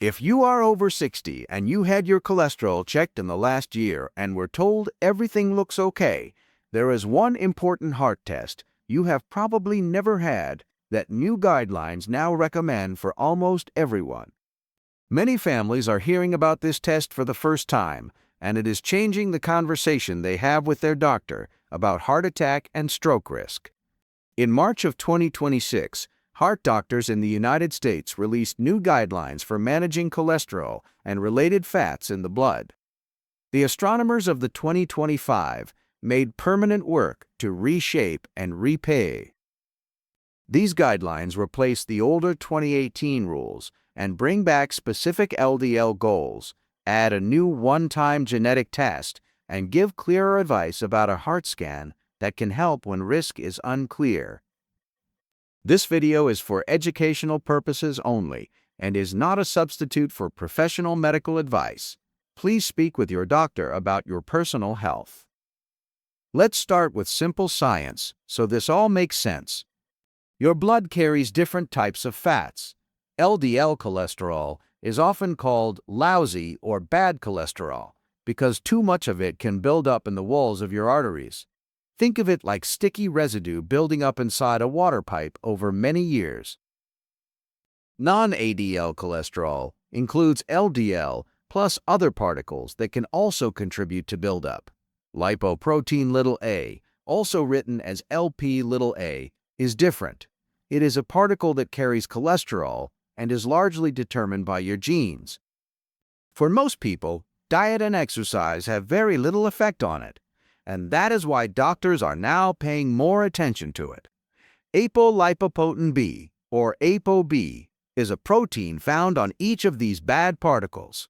If you are over 60 and you had your cholesterol checked in the last year and were told everything looks okay, there is one important heart test you have probably never had that new guidelines now recommend for almost everyone. Many families are hearing about this test for the first time, and it is changing the conversation they have with their doctor about heart attack and stroke risk. In March of 2026, heart doctors in the United States released new guidelines for managing cholesterol and related fats in the blood. The astronomers of the 2025 made permanent work to reshape and repay. These guidelines replace the older 2018 rules and bring back specific LDL goals, add a new one-time genetic test, and give clearer advice about a heart scan that can help when risk is unclear. This video is for educational purposes only and is not a substitute for professional medical advice. Please speak with your doctor about your personal health. Let's start with simple science so this all makes sense. Your blood carries different types of fats. LDL cholesterol is often called lousy or bad cholesterol because too much of it can build up in the walls of your arteries. Think of it like sticky residue building up inside a water pipe over many years. Non-ADL cholesterol includes LDL plus other particles that can also contribute to buildup. Lipoprotein a, also written as Lp(a), is different. It is a particle that carries cholesterol and is largely determined by your genes. For most people, diet and exercise have very little effect on it, and that is why doctors are now paying more attention to it. Apolipoprotein B, or ApoB, is a protein found on each of these bad particles.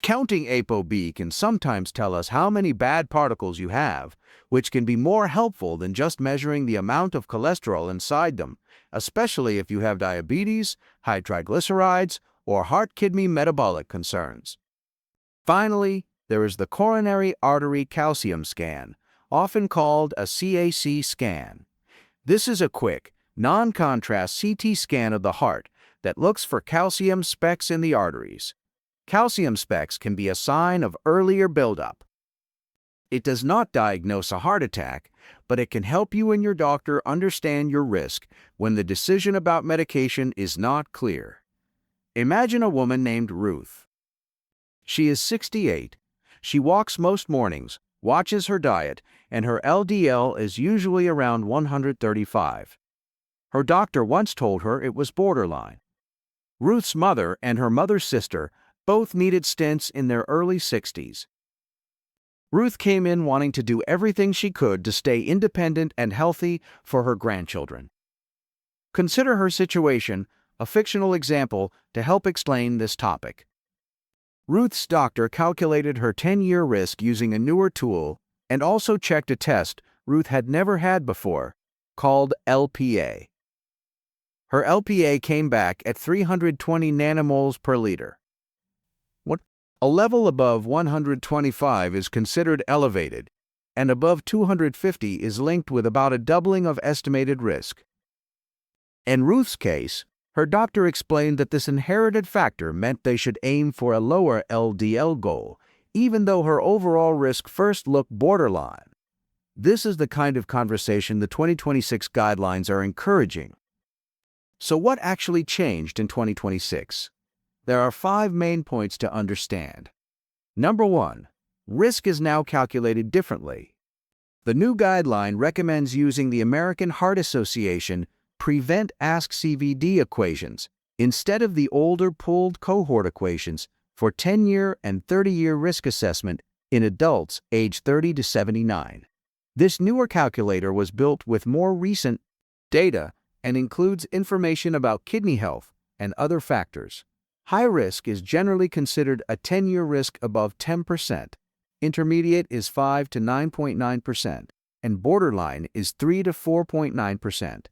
Counting ApoB can sometimes tell us how many bad particles you have, which can be more helpful than just measuring the amount of cholesterol inside them, especially if you have diabetes, high triglycerides, or heart-kidney metabolic concerns. Finally, there is the coronary artery calcium scan, often called a CAC scan. This is a quick, non-contrast CT scan of the heart that looks for calcium specks in the arteries. Calcium specks can be a sign of earlier buildup. It does not diagnose a heart attack, but it can help you and your doctor understand your risk when the decision about medication is not clear. Imagine a woman named Ruth. She is 68. She walks most mornings, watches her diet, and her LDL is usually around 135. Her doctor once told her it was borderline. Ruth's mother and her mother's sister both needed stents in their early 60s. Ruth came in wanting to do everything she could to stay independent and healthy for her grandchildren. Consider her situation, a fictional example, to help explain this topic. Ruth's doctor calculated her 10-year risk using a newer tool and also checked a test Ruth had never had before, called LPA. Her LPA came back at 320 nanomoles per liter. A level above 125 is considered elevated, and above 250 is linked with about a doubling of estimated risk. In Ruth's case, her doctor explained that this inherited factor meant they should aim for a lower LDL goal, even though her overall risk first looked borderline. This is the kind of conversation the 2026 guidelines are encouraging. So what actually changed in 2026? There are 5 main points to understand. Number 1. Risk is now calculated differently. The new guideline recommends using the American Heart Association PREVENT-ASCVD equations instead of the older pooled cohort equations for 10-year and 30-year risk assessment in adults aged 30 to 79. This newer calculator was built with more recent data and includes information about kidney health and other factors. High risk is generally considered a 10-year risk above 10%, intermediate is 5 to 9.9%, and borderline is 3 to 4.9%.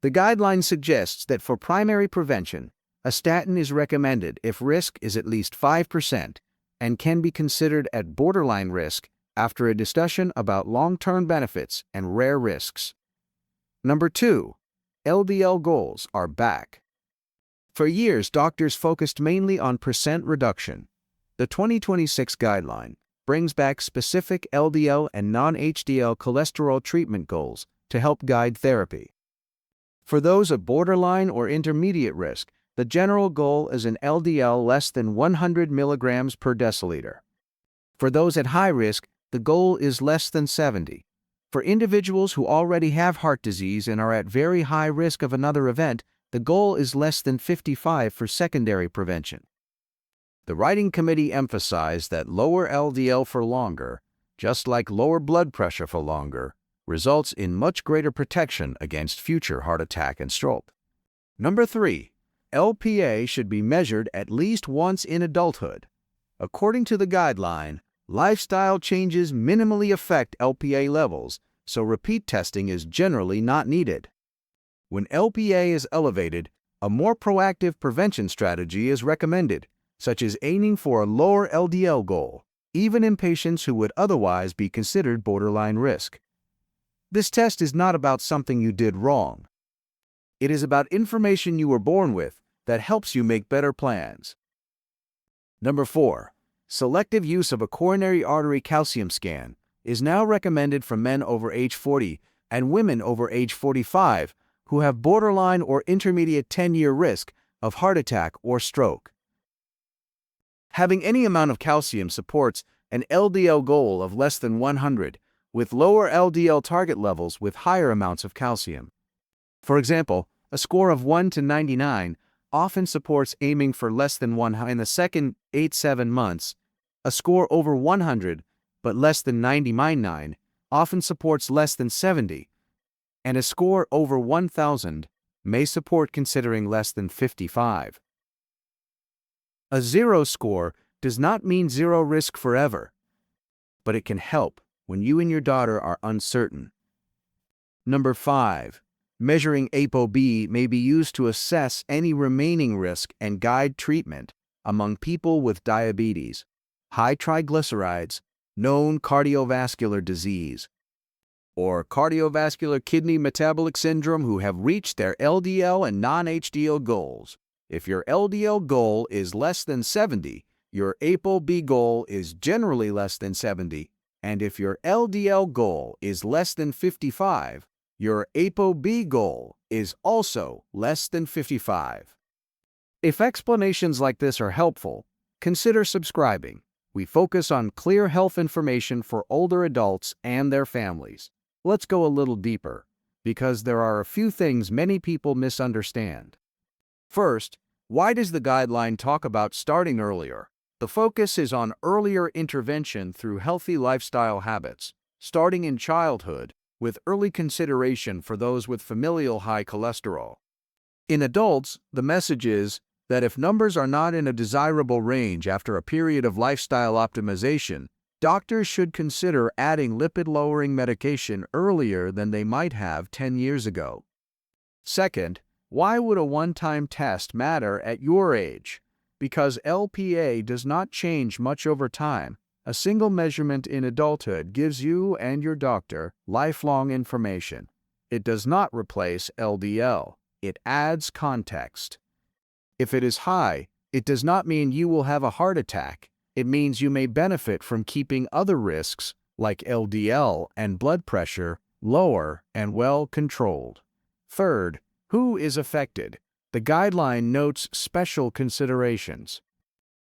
The guideline suggests that for primary prevention, a statin is recommended if risk is at least 5% and can be considered at borderline risk after a discussion about long-term benefits and rare risks. Number 2. LDL goals are back. For years, doctors focused mainly on percent reduction. The 2026 guideline brings back specific LDL and non-HDL cholesterol treatment goals to help guide therapy. For those at borderline or intermediate risk, the general goal is an LDL less than 100 milligrams per deciliter. For those at high risk, the goal is less than 70. For individuals who already have heart disease and are at very high risk of another event, the goal is less than 55 for secondary prevention. The writing committee emphasized that lower LDL for longer, just like lower blood pressure for longer, results in much greater protection against future heart attack and stroke. Number 3. LPA should be measured at least once in adulthood. According to the guideline, lifestyle changes minimally affect LPA levels, so repeat testing is generally not needed. When LPA is elevated, a more proactive prevention strategy is recommended, such as aiming for a lower LDL goal, even in patients who would otherwise be considered borderline risk. This test is not about something you did wrong. It is about information you were born with that helps you make better plans. Number 4. Selective use of a coronary artery calcium scan is now recommended for men over age 40 and women over age 45 who have borderline or intermediate 10-year risk of heart attack or stroke. Having any amount of calcium supports an LDL goal of less than 100, with lower LDL target levels with higher amounts of calcium. For example, a score of 1 to 99 often supports aiming for less than 1 in the second 8-7 months. A score over 100, but less than 99, often supports less than 70, and a score over 1,000 may support considering less than 55. A 0 score does not mean zero risk forever, but it can help when you and your daughter are uncertain. Number 5. Measuring ApoB may be used to assess any remaining risk and guide treatment among people with diabetes, high triglycerides, known cardiovascular disease, or cardiovascular kidney metabolic syndrome who have reached their LDL and non-HDL goals. If your LDL goal is less than 70, your ApoB goal is generally less than 70, and if your LDL goal is less than 55, your ApoB goal is also less than 55. If explanations like this are helpful, consider subscribing. We focus on clear health information for older adults and their families. Let's go a little deeper, because there are a few things many people misunderstand. First, why does the guideline talk about starting earlier? The focus is on earlier intervention through healthy lifestyle habits, starting in childhood, with early consideration for those with familial high cholesterol. In adults, the message is that if numbers are not in a desirable range after a period of lifestyle optimization, doctors should consider adding lipid-lowering medication earlier than they might have 10 years ago. Second, why would a one-time test matter at your age? Because LPA does not change much over time. A single measurement in adulthood gives you and your doctor lifelong information. It does not replace LDL. It adds context. If it is high, it does not mean you will have a heart attack. It means you may benefit from keeping other risks, like LDL and blood pressure, lower and well controlled. Third, who is affected? The guideline notes special considerations.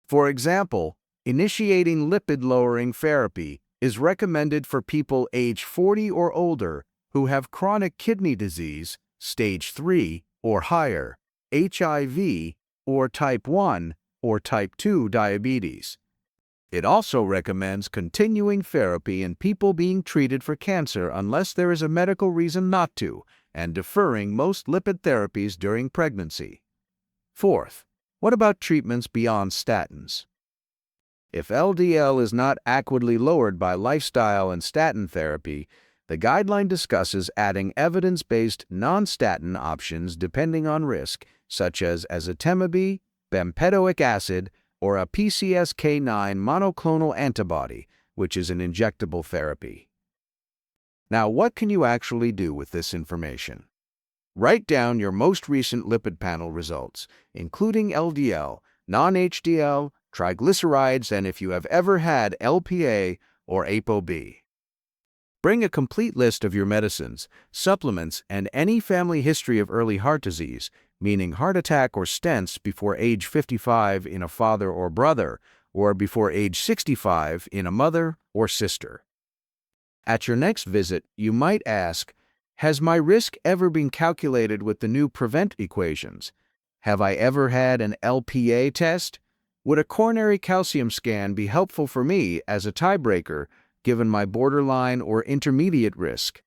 For example, initiating lipid-lowering therapy is recommended for people age 40 or older who have chronic kidney disease, stage 3 or higher, HIV, or type 1 or type 2 diabetes. It also recommends continuing therapy in people being treated for cancer unless there is a medical reason not to, and deferring most lipid therapies during pregnancy. Fourth, what about treatments beyond statins? If LDL is not adequately lowered by lifestyle and statin therapy, the guideline discusses adding evidence-based non-statin options depending on risk, such as ezetimibe, bempedoic acid, or a PCSK9 monoclonal antibody, which is an injectable therapy. Now, what can you actually do with this information? Write down your most recent lipid panel results, including LDL, non-HDL, triglycerides, and if you have ever had LPA or ApoB. Bring a complete list of your medicines, supplements, and any family history of early heart disease, meaning heart attack or stents before age 55 in a father or brother, or before age 65 in a mother or sister. At your next visit, you might ask, has my risk ever been calculated with the new PREVENT equations? Have I ever had an LPA test? Would a coronary calcium scan be helpful for me as a tiebreaker given my borderline or intermediate risk?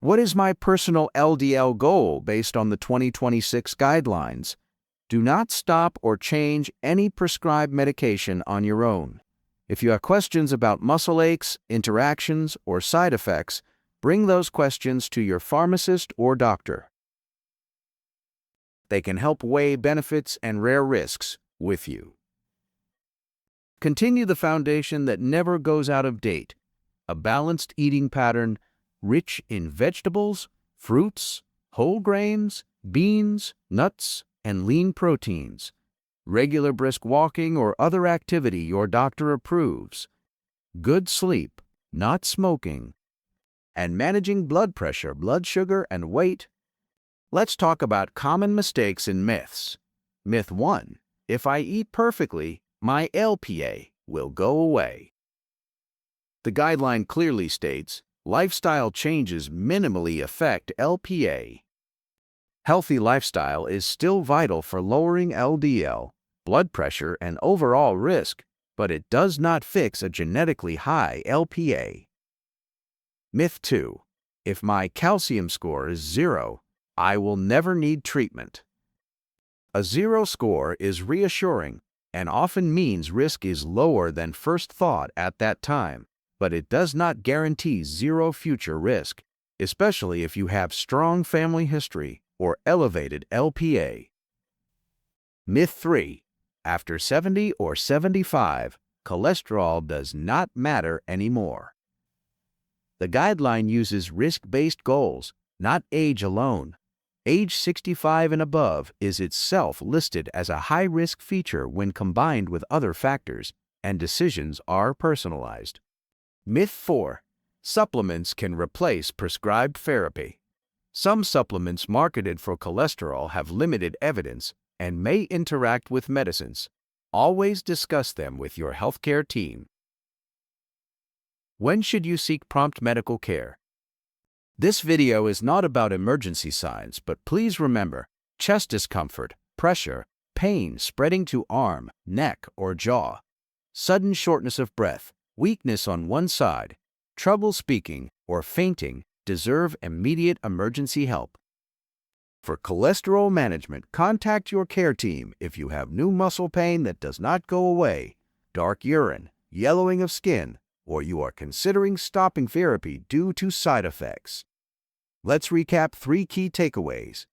What is my personal LDL goal based on the 2026 guidelines? Do not stop or change any prescribed medication on your own. If you have questions about muscle aches, interactions, or side effects, bring those questions to your pharmacist or doctor. They can help weigh benefits and rare risks with you. Continue the foundation that never goes out of date, a balanced eating pattern rich in vegetables, fruits, whole grains, beans, nuts, and lean proteins, regular brisk walking or other activity your doctor approves, good sleep, not smoking, and managing blood pressure, blood sugar, and weight. Let's talk about common mistakes and myths. Myth 1. If I eat perfectly, my LPA will go away. The guideline clearly states, lifestyle changes minimally affect LPA. Healthy lifestyle is still vital for lowering LDL, blood pressure, and overall risk, but it does not fix a genetically high LPA. Myth 2. If my calcium score is 0, I will never need treatment. A 0 score is reassuring and often means risk is lower than first thought at that time, but it does not guarantee 0 future risk, especially if you have strong family history or elevated LPA. Myth 3. After 70 or 75, cholesterol does not matter anymore. The guideline uses risk-based goals, not age alone. Age 65 and above is itself listed as a high-risk feature when combined with other factors, and decisions are personalized. Myth 4. Supplements can replace prescribed therapy. Some supplements marketed for cholesterol have limited evidence and may interact with medicines. Always discuss them with your healthcare team. When should you seek prompt medical care? This video is not about emergency signs, but please remember, chest discomfort, pressure, pain spreading to arm, neck, or jaw, sudden shortness of breath, weakness on one side, trouble speaking, or fainting deserve immediate emergency help. For cholesterol management, contact your care team if you have new muscle pain that does not go away, dark urine, yellowing of skin, or you are considering stopping therapy due to side effects. Let's recap 3 key takeaways.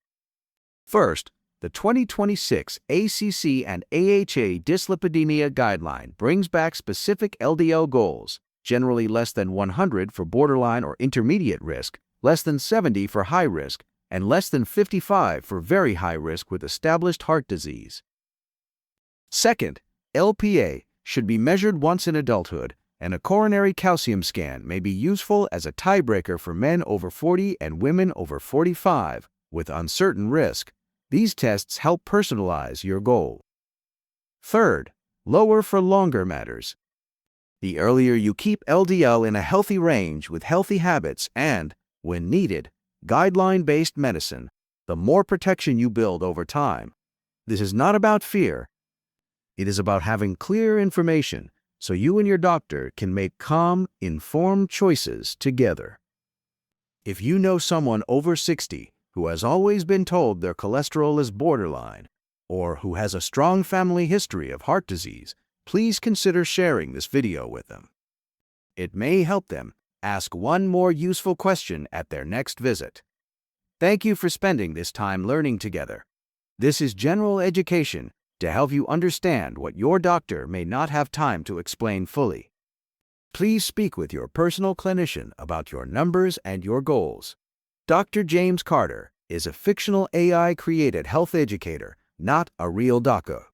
First, the 2026 ACC and AHA Dyslipidemia Guideline brings back specific LDL goals, generally less than 100 for borderline or intermediate risk, less than 70 for high risk, and less than 55 for very high risk with established heart disease. Second, LPA should be measured once in adulthood, and a coronary calcium scan may be useful as a tiebreaker for men over 40 and women over 45 with uncertain risk. These tests help personalize your goal. Third, lower for longer matters. The earlier you keep LDL in a healthy range with healthy habits and, when needed, guideline-based medicine, the more protection you build over time. This is not about fear. It is about having clear information so you and your doctor can make calm, informed choices together. If you know someone over 60 who has always been told their cholesterol is borderline, or who has a strong family history of heart disease, please consider sharing this video with them. It may help them ask one more useful question at their next visit. Thank you for spending this time learning together. This is general education to help you understand what your doctor may not have time to explain fully. Please speak with your personal clinician about your numbers and your goals. Dr. James Carter is a fictional AI-created health educator, not a real doctor.